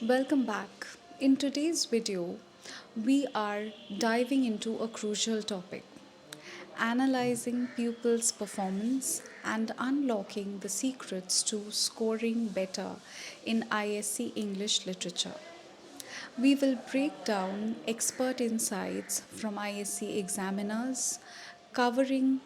Welcome back. In today's video, we are diving into a crucial topic, analyzing pupils' performance and unlocking the secrets to scoring better in ISC English literature. We will break down expert insights from ISC examiners, covering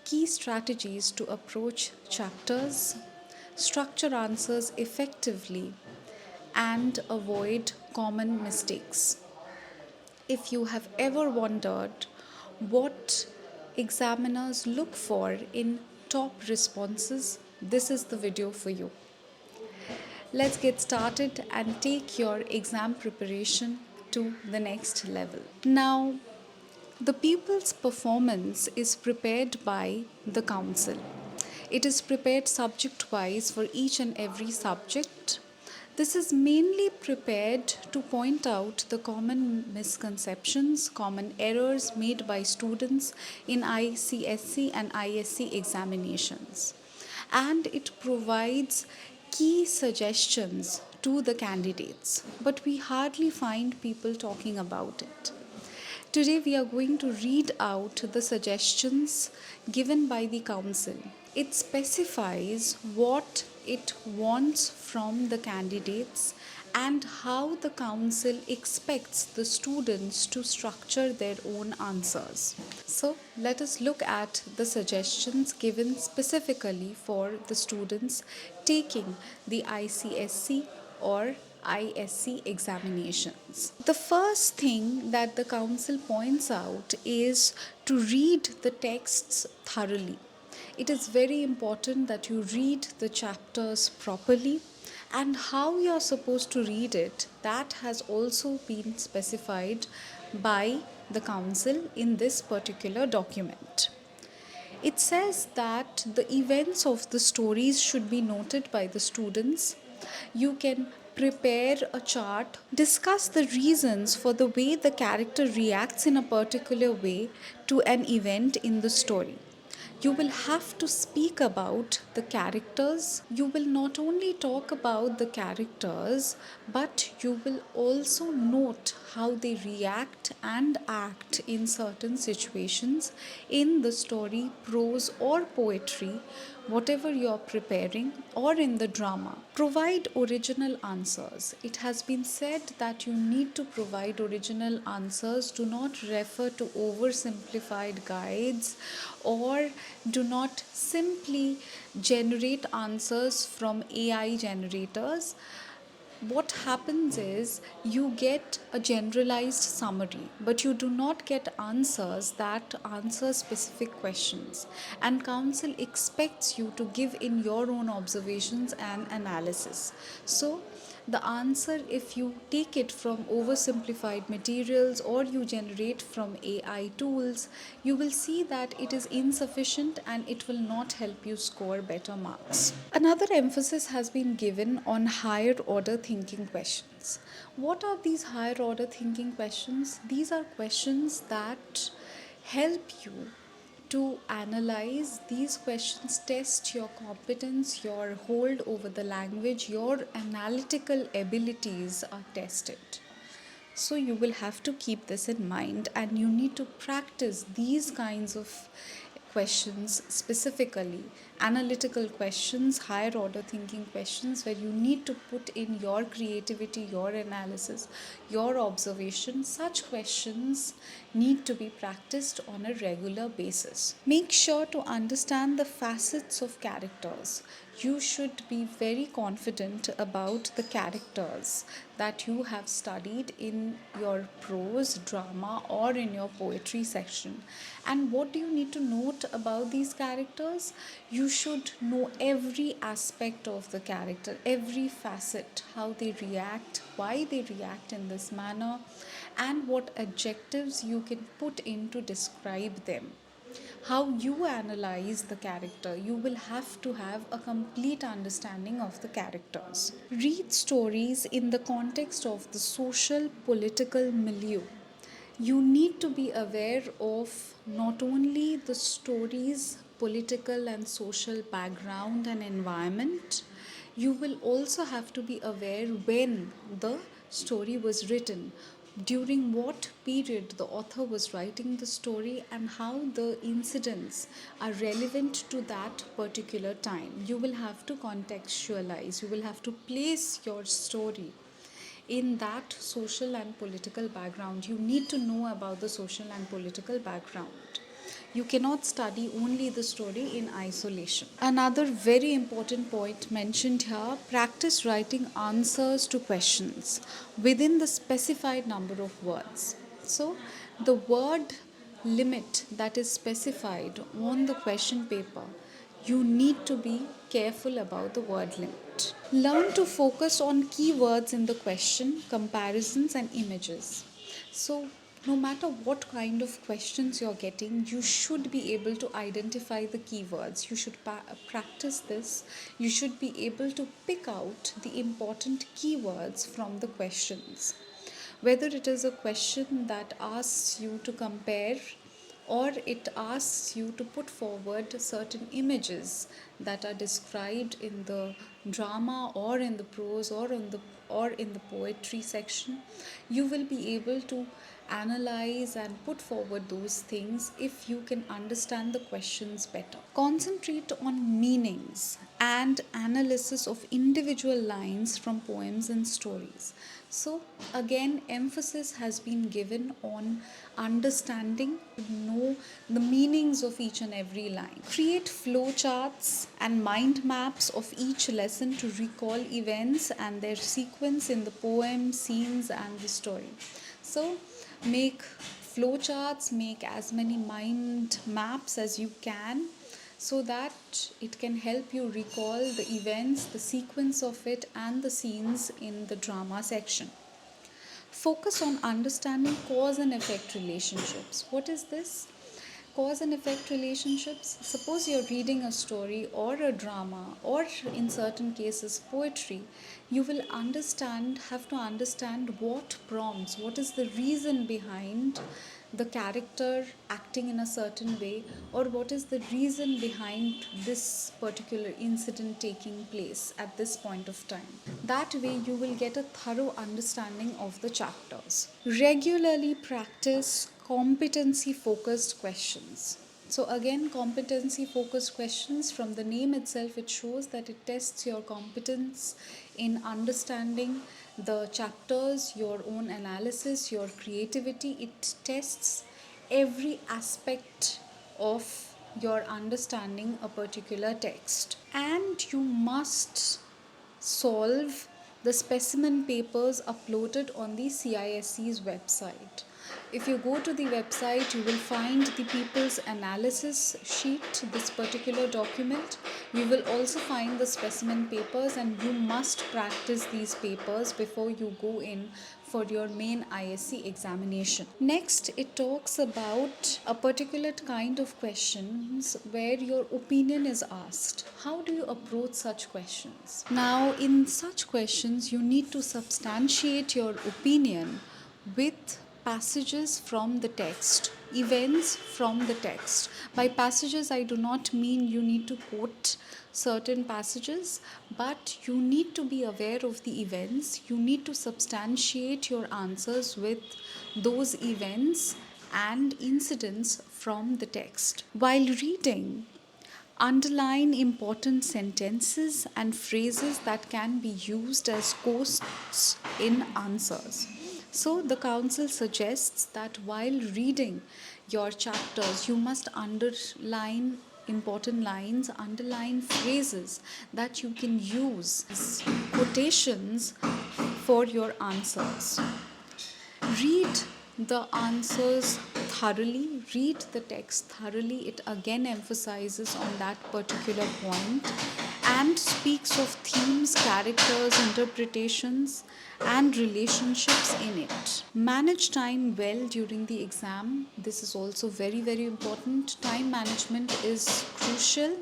key strategies to approach chapters, structure answers effectively, and avoid common mistakes. If you have ever wondered what examiners look for in top responses, this is the video for you. Let's get started and take your exam preparation to the next level. Now, the pupil's performance is prepared by the council. It is prepared subject wise for each and every subject. This is mainly prepared to point out the common misconceptions, common errors made by students in ICSC and ISC examinations. And it provides key suggestions to the candidates, but we hardly find people talking about it. Today, we are going to read out the suggestions given by the council. It specifies what it wants from the candidates and how the council expects the students to structure their own answers. So, let us look at the suggestions given specifically for the students taking the ICSC or ISC examinations. The first thing that the council points out is to read the texts thoroughly. It is very important that you read the chapters properly, and how you are supposed to read it, that has also been specified by the council in this particular document. It says that the events of the stories should be noted by the students. You can prepare a chart, discuss the reasons for the way the character reacts in a particular way to an event in the story. You will have to speak about the characters. You will not only talk about the characters, but you will also note how they react and act in certain situations in the story, prose, or poetry, whatever you are preparing, or in the drama. Provide original answers. It has been said that you need to provide original answers. Do not refer to oversimplified guides, or do not simply generate answers from AI generators. What happens is you get a generalized summary, but you do not get answers that answer specific questions. And council expects you to give in your own observations and analysis. So the answer, if you take it from oversimplified materials or you generate from AI tools, you will see that it is insufficient and it will not help you score better marks. Another emphasis has been given on higher order thinking questions. What are these higher order thinking questions? These are questions that help you to analyze. These questions test your competence, your hold over the language, your analytical abilities are tested. So you will have to keep this in mind, and you need to practice these kinds of questions specifically, analytical questions, higher order thinking questions, where you need to put in your creativity, your analysis, your observation. Such questions need to be practiced on a regular basis. Make sure to understand the facets of characters. You should be very confident about the characters that you have studied in your prose, drama, or in your poetry section. And what do you need to note about these characters? You should know every aspect of the character, every facet, how they react, why they react in this manner, and what adjectives you can put in to describe them. How you analyze the character, you will have to have a complete understanding of the characters. Read stories in the context of the social political milieu. You need to be aware of not only the story's political and social background and environment, You will also have to be aware when the story was written, during what period the author was writing the story, and how the incidents are relevant to that particular time. You will have to contextualize, you will have to place your story in that social and political background. You need to know about the social and political background. You cannot study only the story in isolation. Another very important point mentioned here: practice writing answers to questions within the specified number of words. So, the word limit that is specified on the question paper, you need to be careful about the word limit. Learn to focus on keywords in the question, comparisons, and images. So, no matter what kind of questions you're getting, you should be able to identify the keywords. You should practice this. You should be able to pick out the important keywords from the questions. Whether it is a question that asks you to compare, or it asks you to put forward certain images that are described in the drama or in the prose or in the poetry section, you will be able to analyze and put forward those things if you can understand the questions better. Concentrate on meanings and analysis of individual lines from poems and stories. So, again, emphasis has been given on understanding, know the meanings of each and every line. Create flowcharts and mind maps of each lesson to recall events and their sequence in the poem, scenes, and the story. So, make flowcharts, make as many mind maps as you can, so that it can help you recall the events, the sequence of it, and the scenes in the drama section. Focus on understanding cause and effect relationships. What is this? Cause and effect relationships. Suppose you're reading a story or a drama, or in certain cases poetry, you will have to understand what prompts, what is the reason behind the character acting in a certain way, or what is the reason behind this particular incident taking place at this point of time. That way you will get a thorough understanding of the chapters. Regularly practice competency focused questions. So again, competency focused questions, from the name itself it shows that it tests your competence in understanding the chapters, your own analysis, your creativity. It tests every aspect of your understanding a particular text. And you must solve the specimen papers uploaded on the CISC's website. If you go to the website, you will find the People's Analysis Sheet, this particular document. You will also find the specimen papers, and you must practice these papers before you go in for your main ISC examination. Next, it talks about a particular kind of questions where your opinion is asked. How do you approach such questions? Now, in such questions, you need to substantiate your opinion with passages from the text, events from the text. By passages, I do not mean you need to quote certain passages, but you need to be aware of the events. You need to substantiate your answers with those events and incidents from the text. While reading, underline important sentences and phrases that can be used as quotes in answers. So, the council suggests that while reading your chapters, you must underline important lines, underline phrases that you can use as quotations for your answers. Read the answers thoroughly, read the text thoroughly. It again emphasizes on that particular point and speaks of themes, characters, interpretations, and relationships in it. Manage time well during the exam. This is also very, very important. Time management is crucial,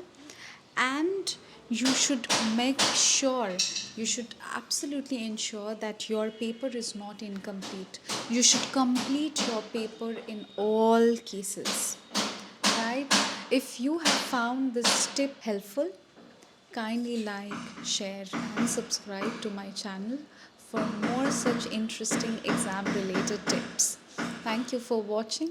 and you should absolutely ensure that your paper is not incomplete. You should complete your paper in all cases, right? If you have found this tip helpful, Kindly like, share, and subscribe to my channel for more such interesting exam related tips. Thank you for watching.